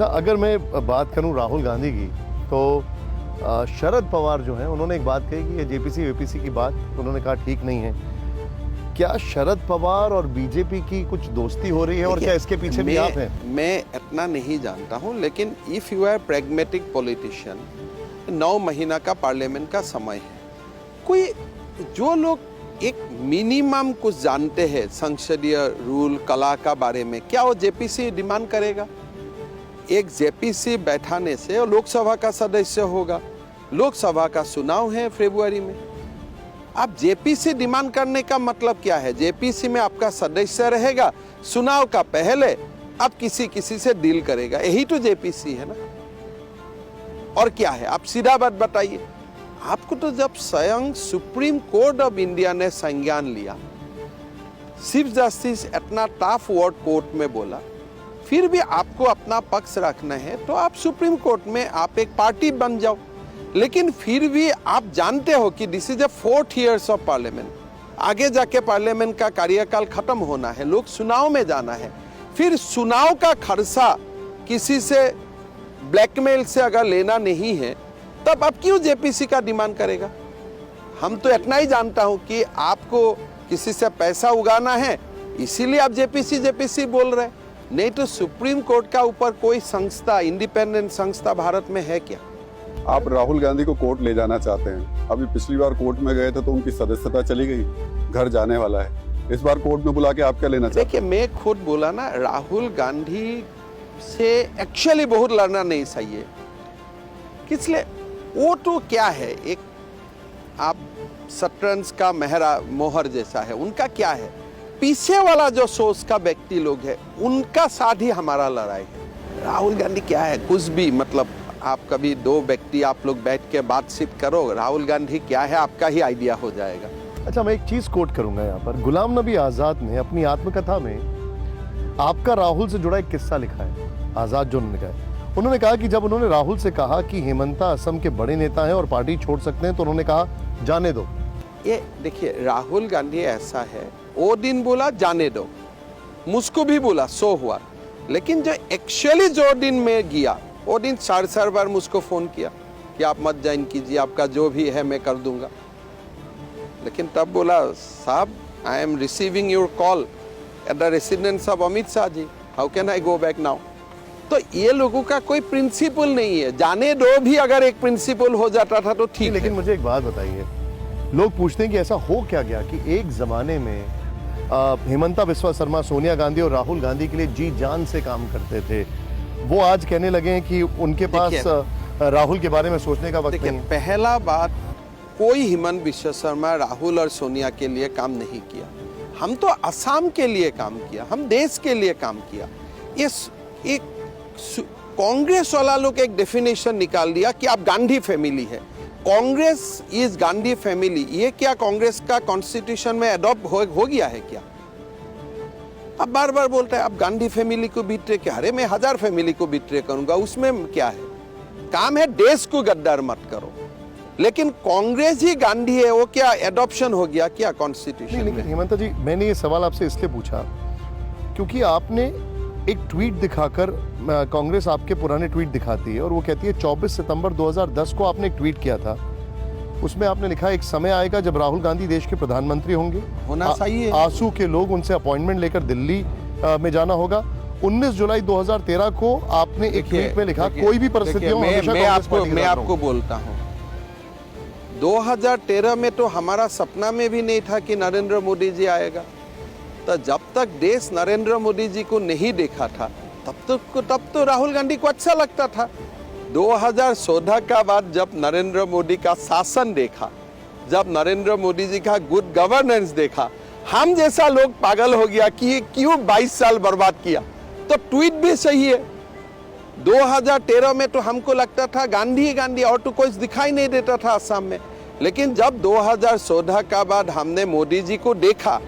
अगर मैं बात करूं राहुल गांधी की तो शरद पवार जो हैं उन्होंने एक बात कही कि ये जेपीसी वेपीसी की बात उन्होंने कहा ठीक नहीं है। क्या शरद पवार और बीजेपी की कुछ दोस्ती हो रही है और क्या इसके पीछे भी आप हैं? मैं इतना नहीं जानता हूं, लेकिन if you are pragmatic politician, 9 महीना का पार्लियामेंट का समय है, कोई जो लोग एक मिनिमम कुछ जानते हैं संसदीय रूल कला का बारे में, क्या वो जेपीसी डिमांड करेगा? एक जेपीसी बैठाने से लोकसभा का सदस्य होगा, लोकसभा का चुनाव है फरवरी में। आप जेपीसी डिमांड करने का मतलब क्या है? जेपीसी में आपका सदस्य रहेगा, चुनाव का पहले आप किसी से डील करेगा, यही तो जेपीसी है ना। और क्या है? आप सीधा बात बताइए। आपको तो जब स्वयं सुप्रीम कोर्ट ऑफ इंडिया ने संज्ञान लिया, चीफ जस्टिस इतना टफ वर्ड कोर्ट में बोला, फिर भी आपको अपना पक्ष रखना है तो आप सुप्रीम कोर्ट में आप एक पार्टी बन जाओ। लेकिन फिर भी आप जानते हो कि this is a 4th years of parliament, आगे जाके पार्लियामेंट का कार्यकाल खत्म होना है, लोग चुनाव में जाना है। फिर चुनाव का खर्चा किसी से ब्लैकमेल से अगर लेना नहीं है, तब आप क्यों जेपीसी का डिमांड करेगा? हम तो इतना ही जानता हूं कि आपको किसी से पैसा उगाना है, इसीलिए आप जेपीसी बोल रहे हैं। नहीं तो सुप्रीम कोर्ट का ऊपर कोई संस्था, इंडिपेंडेंट संस्था भारत में है क्या? आप राहुल गांधी को कोर्ट ले जाना चाहते हैं। अभी पिछली बार कोर्ट में गए थे तो उनकी सदस्यता चली गई, घर जाने वाला है। इस बार कोर्ट में बुला के आप क्या लेना चाहते हैं? देखिए, मैं खुद बोला ना, राहुल गांधी से एक्चुअली बहुत लड़ना नहीं सही है। इसलिए वो तो क्या है, एक आप शतरंज का मोहर जैसा है, उनका क्या है, पीछे वाला जो सोच का व्यक्ति लोग है उनका साथ ही हमारा लड़ाई है। राहुल गांधी क्या है, कुछ भी, मतलब आप कभी 2 व्यक्ति आप लोग बैठ के बातचीत करो, राहुल गांधी क्या है आपका ही आइडिया हो जाएगा। अच्छा, मैं एक चीज कोट करूंगा यहाँ पर। गुलाम नबी आजाद ने अपनी आत्मकथा में आपका राहुल से जुड़ा एक किस्सा लिखा है, आजाद जो उन्होंने कहा। उन्होंने कहा कि जब उन्होंने राहुल से कहा कि हेमंता असम के बड़े नेता हैं और पार्टी छोड़ सकते हैं, तो उन्होंने कहा जाने दो। ये देखिए, राहुल गांधी ऐसा है, वो दिन बोला जाने दो, मुझको भी बोला, सो हुआ। लेकिन जो एक्चुअली जो दिन में गया, वो दिन 4 बार मुझको फोन किया कि आप मत ज्वाइन कीजिए, आपका जो भी है मैं कर दूंगा। लेकिन तब बोला, साहब I am receiving your call at the residence of Amit Shah ji, how can I go back now? तो ये लोगों का कोई प्रिंसिपल नहीं है। जाने दो भी अगर एक प्रिंसिपल हो जाता था तो ठीक। लेकिन मुझे एक बात बताइए, लोग पूछते हैं कि ऐसा हो क्या गया कि एक जमाने में हेमंता बिस्वा शर्मा सोनिया गांधी और राहुल गांधी के लिए जी जान से काम करते थे, वो आज कहने लगे हैं कि उनके पास राहुल के बारे में सोचने का वक्त नहीं है। पहला बात, कोई हेमंत बिस्वा शर्मा राहुल और सोनिया के लिए काम नहीं किया। हम तो असम के लिए काम किया, हम देश के लिए काम किया। इस एक कांग्रेस वाला लोग एक डेफिनेशन निकाल दिया कि आप गांधी फैमिली है, कांग्रेस इज गांधी फैमिली। ये क्या कांग्रेस का कॉन्स्टिट्यूशन में अडॉप्ट हो गया है क्या? अब बार बार बोलता है आप गांधी फैमिली को बिट्रे क्या? अरे मैं 1000 फैमिली को बिट्रे करूंगा, उसमें क्या है? काम है देश को गद्दार मत करो। लेकिन कांग्रेस ही गांधी है, वो क्या एडॉप्शन हो गया क्या कॉन्स्टिट्यूशन में? हेमंता जी, मैंने ये सवाल आपसे इसलिए पूछा क्योंकि आपने एक ट्वीट दिखाकर, कांग्रेस आपके पुराने ट्वीट दिखाती है और वो कहती है 24 सितंबर 2010 को आपने एक ट्वीट किया था, उसमें आपने लिखा एक समय आएगा जब राहुल गांधी देश के प्रधानमंत्री होंगे, होना सही है। आंसू के लोग उनसे अपॉइंटमेंट लेकर दिल्ली में जाना होगा। 19 जुलाई 2013 को आपने एक ट्वीट में लिखा, कोई भी परिस्थितियों में मैं आपको बोलता हूँ, 2013 में तो हमारा सपना में भी नहीं था कि नरेंद्र मोदी जी आएगा। तो जब तक देश नरेंद्र मोदी जी को नहीं देखा था, तब तो राहुल गांधी को अच्छा लगता था। 2014 का बाद जब नरेंद्र मोदी का शासन देखा, जब नरेंद्र मोदी जी का गुड गवर्नेंस देखा, हम जैसा लोग पागल हो गया कि क्यों 22 साल बर्बाद किया। तो ट्वीट भी सही है। 2013 में तो हमको लगता था गांधी गांधी, और तो कोई दिखाई नहीं देता था असम में। लेकिन जब 2014 का बाद हमने मोदी जी को देखा,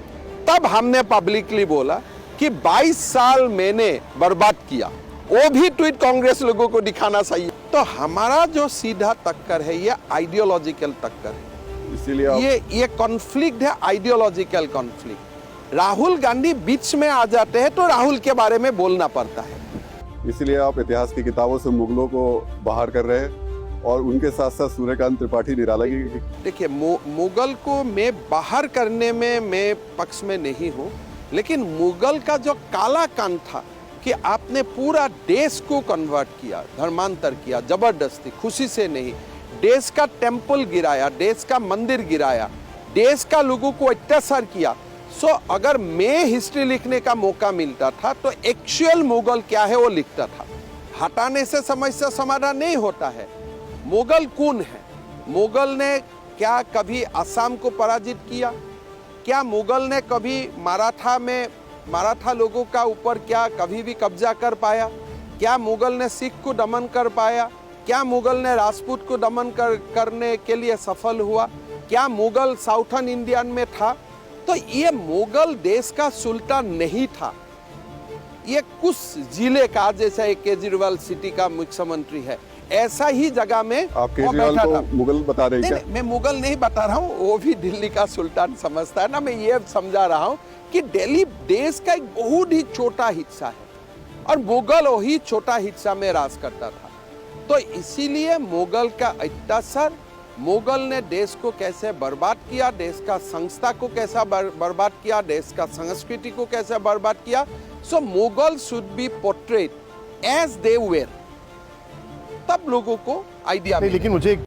तब हमने पब्लिकली बोला कि 22 साल मैंने बर्बाद किया। वो भी ट्वीट कांग्रेस लोगों को दिखाना चाहिए। तो हमारा जो सीधा टक्कर है, ये आइडियोलॉजिकल टक्कर है। इसीलिए ये कॉन्फ्लिक्ट है, आइडियोलॉजिकल कॉन्फ्लिक्ट। राहुल गांधी बीच में आ जाते हैं तो राहुल के बारे में बोलना पड़ता है। इसलिए आप इतिहास की किताबों से मुगलों को बाहर कर रहे हैं और उनके साथ साथ सूर्यकांत त्रिपाठी निराला की। देखिए, मुगल को मैं बाहर करने में मैं पक्ष में नहीं हूँ, लेकिन मुगल का जो काला कान था कि आपने पूरा देश को कन्वर्ट किया, धर्मांतर किया, जबरदस्ती, खुशी से नहीं, देश का टेम्पल गिराया, देश का मंदिर गिराया, देश का लोगों को अत्याचार किया। सो अगर मैं हिस्ट्री लिखने का मौका मिलता था तो एक्चुअल मुगल क्या है वो लिखता था। हटाने से समस्या समाधान नहीं होता है। मुगल कौन है? मुगल ने क्या कभी असम को पराजित किया? क्या मुगल ने कभी मराठा लोगों का ऊपर क्या कभी भी कब्जा कर पाया? क्या मुगल ने सिख को दमन कर पाया? क्या मुगल ने राजपूत को दमन करने के लिए सफल हुआ? क्या मुगल साउथर्न इंडियन में था? तो ये मुगल देश का सुल्तान नहीं था, ये कुछ जिले का, जैसा एक केजरीवाल सिटी का मुख्यमंत्री है, ऐसा ही जगह में आप केजरीवाल को मुगल बता रहे हैं क्या? मैं मुगल नहीं बता रहा हूँ, वो भी दिल्ली का सुल्तान समझता है ना। मैं ये समझा रहा हूँ कि दिल्ली देश का एक बहुत ही छोटा हिस्सा है और मुगल वही छोटा हिस्सा में राज करता था। तो इसीलिए मुगल का अत्याचार, मुगल ने देश को कैसे बर्बाद किया, देश का संस्था को कैसा बर्बाद किया, देश का संस्कृति को कैसे बर्बाद किया। So Mughal should be portrayed as they were, तब लोगों को आइडिया। लेकिन मुझे